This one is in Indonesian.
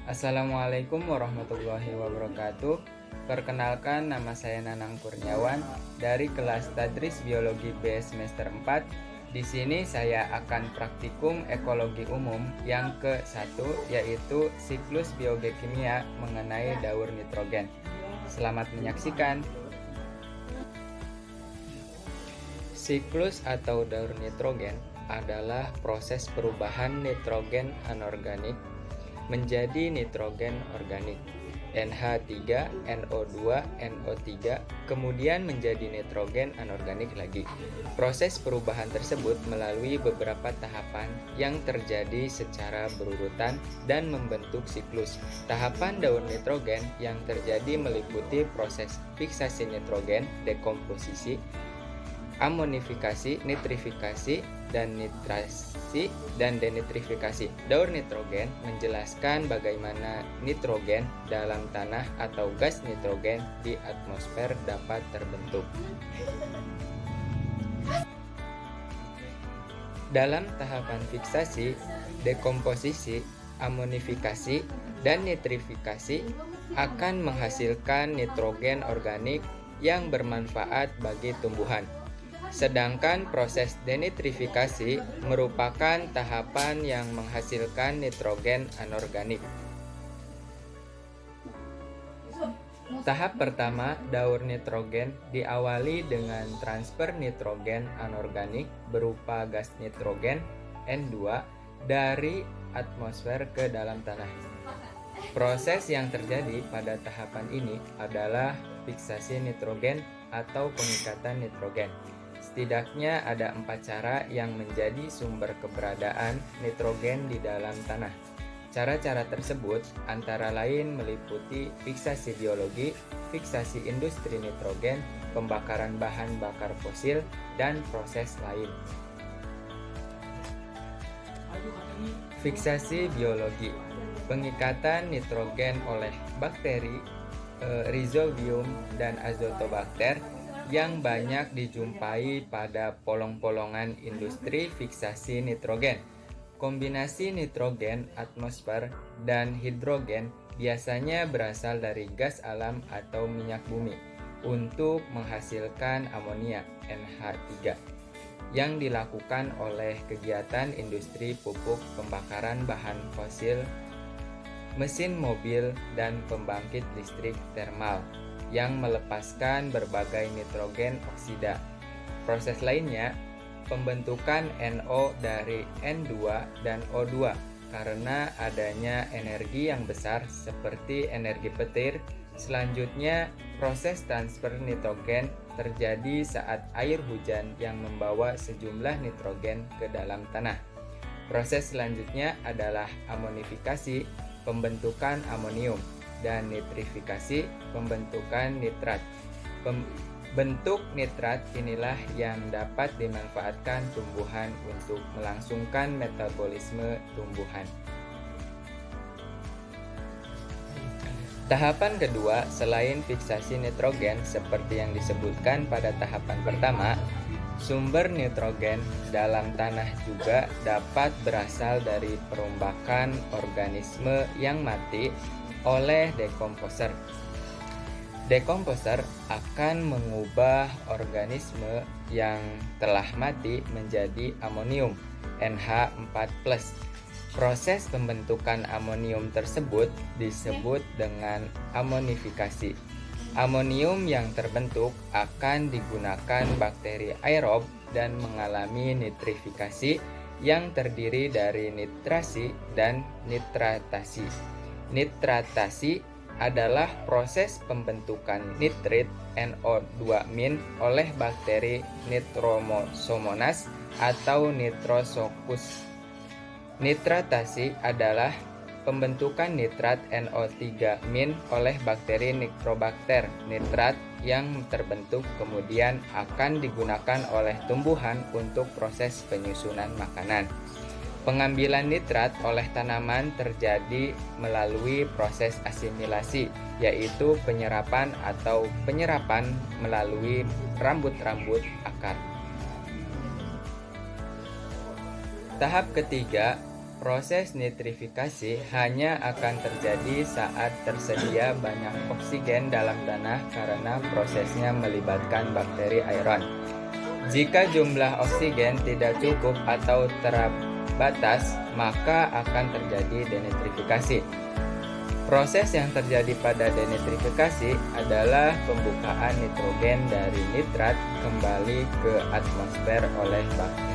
Assalamualaikum warahmatullahi wabarakatuh. Perkenalkan, nama saya Nanang Kurniawan dari kelas Tadris Biologi B semester 4. Di sini saya akan praktikum ekologi umum yang ke-1, yaitu siklus biogeokimia mengenai daur nitrogen. Selamat menyaksikan. Siklus atau daur nitrogen adalah proses perubahan nitrogen anorganik menjadi nitrogen organik NH3, NO2, NO3, kemudian menjadi nitrogen anorganik lagi. Proses perubahan tersebut melalui beberapa tahapan yang terjadi secara berurutan dan membentuk siklus. Tahapan daur nitrogen yang terjadi meliputi proses fiksasi nitrogen, dekomposisi, amonifikasi, nitrifikasi, dan nitrasi dan denitrifikasi. Daur nitrogen menjelaskan bagaimana nitrogen dalam tanah atau gas nitrogen di atmosfer dapat terbentuk. Dalam tahapan fiksasi, dekomposisi, amonifikasi, dan nitrifikasi akan menghasilkan nitrogen organik yang bermanfaat bagi tumbuhan. Sedangkan proses denitrifikasi merupakan tahapan yang menghasilkan nitrogen anorganik. Tahap pertama, daur nitrogen diawali dengan transfer nitrogen anorganik berupa gas nitrogen N2 dari atmosfer ke dalam tanah. Proses yang terjadi pada tahapan ini adalah fiksasi nitrogen atau pengikatan nitrogen. Setidaknya ada 4 cara yang menjadi sumber keberadaan nitrogen di dalam tanah. Cara-cara tersebut antara lain meliputi fiksasi biologi, fiksasi industri nitrogen, pembakaran bahan bakar fosil, dan proses lain. Fiksasi biologi, pengikatan nitrogen oleh bakteri, Rhizobium dan Azotobacter yang banyak dijumpai pada polong-polongan industri fiksasi nitrogen. Kombinasi nitrogen atmosfer dan hidrogen biasanya berasal dari gas alam atau minyak bumi untuk menghasilkan amonia NH3 yang dilakukan oleh kegiatan industri pupuk, pembakaran bahan fosil, mesin mobil, dan pembangkit listrik termal yang melepaskan berbagai nitrogen oksida. Proses lainnya, pembentukan NO dari N2 dan O2 karena adanya energi yang besar seperti energi petir. Selanjutnya, proses transfer nitrogen terjadi saat air hujan yang membawa sejumlah nitrogen ke dalam tanah. Proses selanjutnya adalah amonifikasi, pembentukan amonium, dan nitrifikasi, pembentukan nitrat. Bentuk nitrat inilah yang dapat dimanfaatkan tumbuhan untuk melangsungkan metabolisme tumbuhan. Tahapan kedua, selain fiksasi nitrogen seperti yang disebutkan pada tahapan pertama, sumber nitrogen dalam tanah juga dapat berasal dari perombakan organisme yang mati oleh dekomposer. Dekomposer akan mengubah organisme yang telah mati menjadi amonium NH4+. Proses pembentukan amonium tersebut disebut dengan amonifikasi. Amonium yang terbentuk akan digunakan bakteri aerob dan mengalami nitrifikasi yang terdiri dari nitrasi dan nitratasi. Nitratasi adalah proses pembentukan nitrit NO2- oleh bakteri Nitrosomonas atau Nitrosoccus. Nitratasi adalah pembentukan nitrat NO3- oleh bakteri Nitrobacter. Nitrat yang terbentuk kemudian akan digunakan oleh tumbuhan untuk proses penyusunan makanan. Pengambilan nitrat oleh tanaman terjadi melalui proses asimilasi, yaitu penyerapan melalui rambut-rambut akar. Tahap ketiga, Proses nitrifikasi hanya akan terjadi saat tersedia banyak oksigen dalam tanah karena prosesnya melibatkan bakteri aeron. Jika jumlah oksigen tidak cukup atau terbatas, maka akan terjadi denitrifikasi. Proses yang terjadi pada denitrifikasi adalah pembukaan nitrogen dari nitrat kembali ke atmosfer oleh bakteri.